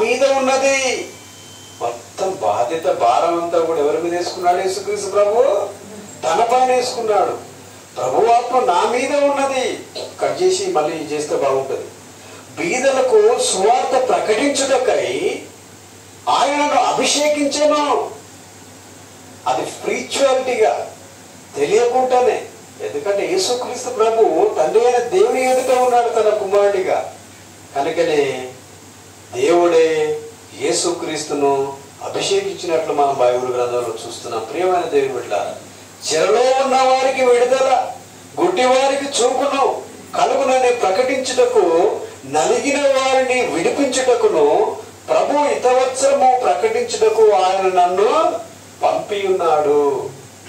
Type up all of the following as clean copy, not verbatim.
మీద ఉన్నది. మొత్తం బాధ్యత భారం అంతా కూడా ఎవరి మీద వేసుకున్నాడు? యేసుక్రీస్తు ప్రభు తన పైన వేసుకున్నాడు. ప్రభు ఆత్మ నా మీద ఉన్నది. కట్ చేసి మళ్ళీ చేస్తే బాగుంటుంది. బీదలకు సువార్త ప్రకటించుటకై ఆయనను అభిషేకించను. అది స్పిరిచువాలిటీగా తెలియకుండానే. ఎందుకంటే యేసుక్రీస్తు ప్రభు తండ్రి అయిన దేవుని ఎదుట ఉన్నాడు తన కుమారుడిగా. కనుకనే దేవుడే యేసుక్రీస్తును అభిషేకించినట్లు మనం బైబిల్ గ్రంథంలో చూస్తున్నాం. ప్రియమైన దేవుని బిడ్డలారా, చెరలో ఉన్న వారికి విడుదల, గుడ్డి వారికి చూపును కలుగునని ప్రకటించుటకు, నలిగిన వారిని విడిపించుటకును, ప్రభు హితవత్సరము ప్రకటించుటకు ఆయన నన్ను పంపి ఉన్నాడు.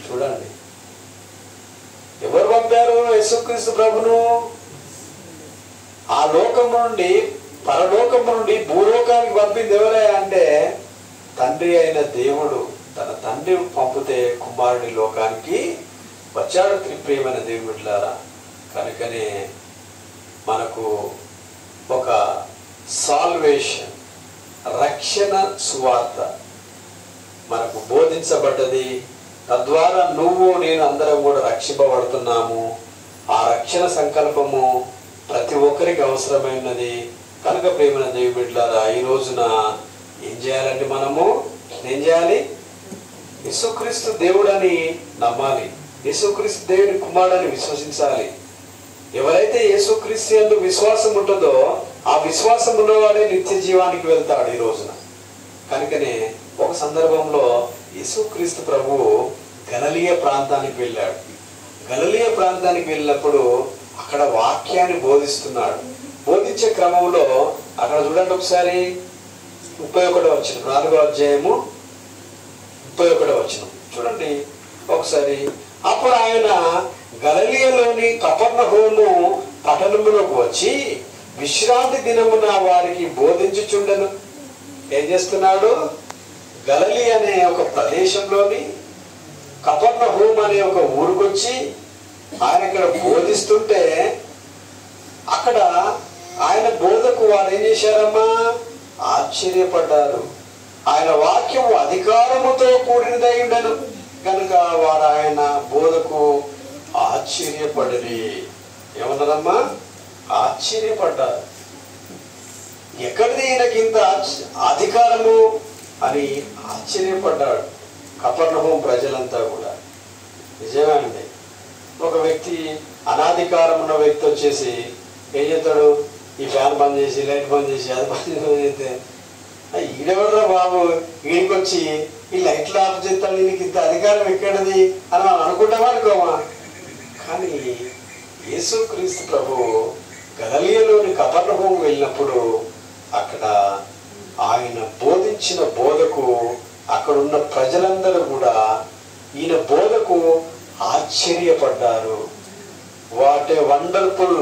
చూడండి, ఎవరు పంపారు యేసుక్రీస్తు ప్రభును? ఆ లోకం నుండి, పరలోకం నుండి భూలోకానికి పంపింది ఎవరే అంటే తండ్రి అయిన దేవుడు. తన తండ్రి పంపితే కుమారుడి లోకానికి వచ్చాడు. ప్రియమైన దేవుని బిడ్డలారా, కనుకనే మనకు ఒక సాల్వేషన్, రక్షణ సువార్త మనకు బోధించబడ్డది. తద్వారా నువ్వు నేను అందరం కూడా రక్షింపబడుతున్నాము. ఆ రక్షణ సంకల్పము ప్రతి ఒక్కరికి అవసరమైనది. కనుక ప్రియమైన దేవుని బిడ్డలారా, ఈ రోజున ఏం చేయాలంటే మనము ఏం చేయాలి? యేసుక్రీస్తు దేవుడని నమ్మాలి. యేసుక్రీస్తు దేవుని కుమారుడని విశ్వసించాలి. ఎవరైతే యేసుక్రీస్తు యందు విశ్వాసం ఉంటుందో ఆ విశ్వాసం ఉన్నవాడే నిత్య జీవానికి వెళ్తాడు ఈ రోజున. కనుకనే ఒక సందర్భంలో యేసుక్రీస్తు ప్రభువు గలిలయ ప్రాంతానికి వెళ్ళాడు. గలిలయ ప్రాంతానికి వెళ్ళినప్పుడు అక్కడ వాక్యాన్ని బోధిస్తున్నాడు. బోధించే క్రమంలో అక్కడ చూడండి ఒకసారి 31వ వచనం, 4వ అధ్యాయము 31వ వచనం చూడండి ఒకసారి. అప్పుడు ఆయన గలిలయలోని కపెర్నహూము పట్టణములకు వచ్చి విశ్రాంతి దినమున వారికి బోధించుచుండెను. ఏం చేస్తున్నాడు? గలిలయ అనే ఒక ప్రదేశంలోని కపెర్నహూము అనే ఒక ఊరికొచ్చి ఆయన ఇక్కడ బోధిస్తుంటే అక్కడ ఆయన బోధకు వారు ఏం చేశారమ్మా? ఆశ్చర్యపడ్డారు. ఆయన వాక్యము అధికారముతో కూడినదై ఉండెను కనుక వారు ఆయన బోధకు ఆశ్చర్యపడి. ఏమన్నారమ్మా? ఆశ్చర్యపడ్డారు. ఎక్కడిది ఈయనకి ఇంత అధికారము అని ఆశ్చర్యపడ్డాడు కపెర్నహూము ప్రజలంతా కూడా. నిజమే అండి. ఒక వ్యక్తి, అనాధికారం ఉన్న వ్యక్తి వచ్చేసి ఏం చేస్తాడు? ఈ ఫ్యాన్ బంద్ చేసి, లైట్ బంద్ చేసి, అది బంద్ చేస్తే ఈడెవడరా బాబు, ఈడికి వచ్చి ఈ లైట్లు ఆఫ్ చేస్తాడు, ఈయనకి ఇంత అధికారం ఎక్కడది అని మనం అనుకుంటామా అనుకోమా? కానీ యేసుక్రీస్తు ప్రభు గలిలయలోని కపెర్నహూము వెళ్ళినప్పుడు అక్కడ ఆయన బోధించిన బోధకు అక్కడున్న ప్రజలందరూ కూడా ఈయన బోధకు ఆశ్చర్యపడ్డారు. What a wonderful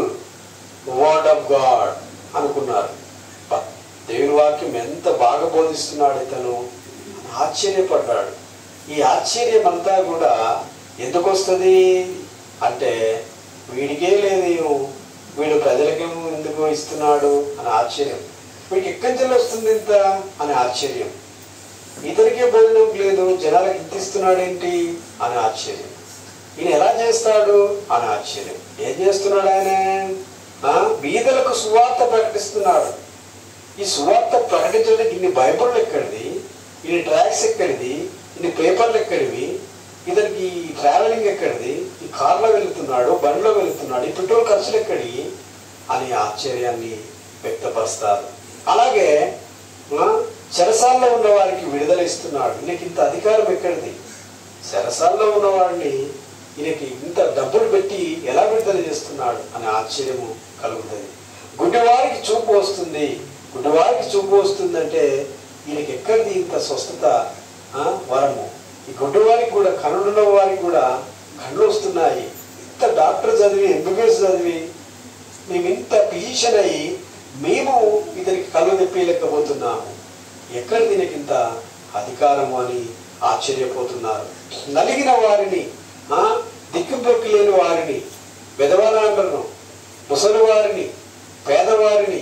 word of God అనుకున్నారు. దేవుని వాక్యం ఎంత బాగా బోధిస్తున్నాడు ఇతను, ఆశ్చర్యపడ్డాడు. ఈ ఆశ్చర్యం అంతా కూడా ఎందుకు వస్తుంది అంటే వీడికే లేదు, వీడు ప్రజలకేమో ఎందుకు ఇస్తున్నాడు అని ఆశ్చర్యం. వీడికి ఎక్కడి నుంచి వస్తుంది ఇంత అని ఆశ్చర్యం. ఇతనికే భోజనం లేదు, జనాలకు ఇంత ఇస్తున్నాడేంటి అని ఆశ్చర్యం. ఈయన ఎలా చేస్తాడు అని ఆశ్చర్యం. ఏం చేస్తున్నాడు ఆయన? బీదలకు సువార్త ప్రకటిస్తున్నాడు. ఈ సువార్త ప్రకటించడానికి ఇన్ని బైబిళ్ళు ఎక్కడిది, ఇన్ని ట్రాక్స్ ఎక్కడిది, ఇన్ని పేపర్లు ఎక్కడివి, ఇతనికి ట్రావెలింగ్ ఎక్కడిది, ఈ కార్లో వెళుతున్నాడు, బండిలో వెళుతున్నాడు, ఈ పెట్రోల్ ఖర్చులు ఎక్కడి అని ఆశ్చర్యాన్ని వ్యక్తపరుస్తారు. అలాగే చెరసాల్లో ఉన్న వారికి విడుదల ఇస్తున్నాడు. ఈయనకి ఇంత అధికారం ఎక్కడిది? చెరసాల్లో ఉన్నవాడిని ఈయనకి ఇంత డబ్బులు పెట్టి ఎలా విడుదల చేస్తున్నాడు అని ఆశ్చర్యము కలుగుతుంది. గుడ్డివారికి చూపు వస్తుంది. గుడ్డివారికి చూపు వస్తుందంటే ఈయనకి ఎక్కడిది ఇంత స్వస్థత వరము? ఈ గుడ్డివారికి కూడా, కన్నుడున్న వారికి కూడా కళ్ళు వస్తున్నాయి. ఇంత డాక్టర్ చదివి, ఎంబీబీఎస్ చదివి, మేము ఇంత ఫిజిషియన్ అయ్యి మేము ఇతనికి కళ్ళు తెప్పలేకపోతున్నాము. ఎక్కడ దీనికి ఇంత అధికారము అని ఆశ్చర్యపోతున్నారు. నలిగిన వారిని, దిక్కుబొక్కి లేని వారిని, విధవరాండ్రను, ముసలి వారిని, పేదవారిని,